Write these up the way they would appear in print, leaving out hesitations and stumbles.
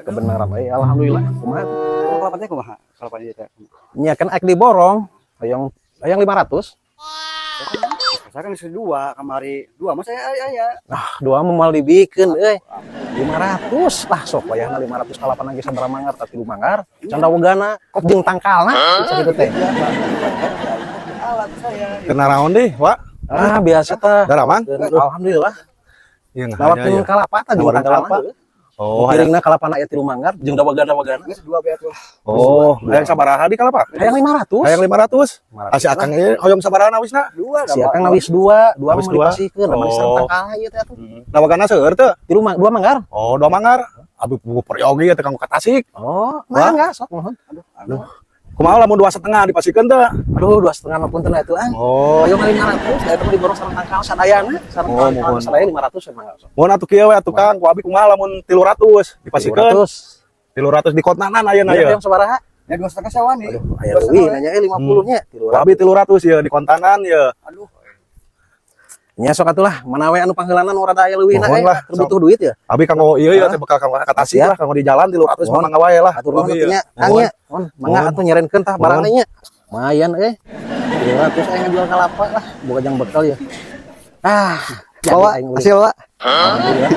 Kebenaran alhamdulillah kumaha. Kelapanya kumaha? Kelapanya teh. Nya kan ek diborong hayang 500. Saya kan istri dua kamari. Dua mah saya aya. Ah, dua mah mal dibikeun 500 lah sok bayarna 500 kalapan lagi sabaraha manggar tapi lu manggar canda wegana kop jeung tangkalna sakitu teh. Alat saya. Kena naon deh, Wak? Ah, biasa tah. Daramang? Alhamdulillah. Yang Nawarkeun kalapa tah jeung tangkalna. Oh, kiringna kalapana aya 3 manggar jeung dawagana-wagana. Geus dua beat tuh. Oh, hayang sabaraha di kalapa? Hayang 500. Hayang 500. Asih akang ieu hoyong sabaraha nawisna? Dua Si akang nawis 2 mah Nawis dua. dipasikeun lamun Oh. sareng tangkal ieu teh atuh. Nawagana seueur teu? 2 manggar. Oh, 2 manggar. Abi pugu peryogi ya teh kanggo ka Tasik. Oh, mangga sok mohon. Aduh. Kumaha lamun 2,5 dipasikeun teh? Aduh, 2,5 punten atuh ah. Oh, Ayo mah 500, da eta mah diborong sareng tangkal sadayana, sareng Oh, tangkal mohon. sadaya 500 ya mangga sok. mun atuh kieu we atuh Kang, ku abi kumaha lamun 300 dipasikeun? 200. 300 di kontanan ayeuna Aya ieu. yang sabaraha? Ya 2,5 sewa nih. Aduh, aya leuwih nanya 50 nya. Ku abi 300 ieu di kontanan ieu. Aduh. Nya sok atuh lah, manawe anu pangheulanan nu rada aya leuwihna Mohon lah, butuh duit ya. Abi kanggo ieu ya teh bakal kanggo ka Tasik Siap. lah, kanggo di jalan 300 Mohon. mah mangga wae lah. Atur nuhun Abi, atuh nya. Mohon. Angnya, mohon mangga Mohon. atuh nyerenkeun tah Mohon. barang nya. Lumayan 200 aya ngajual kalapa lah, boga jang bekal ya. Ah, Bawa hasil, Pak. alhamdulillah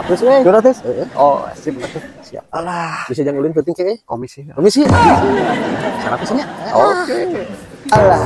200 we. 200. Heeh. Oh, sip atuh. Siap. Alah, bisa jang ulin penting cek Komisi. Komisi. 100 nya. Oke. Alah.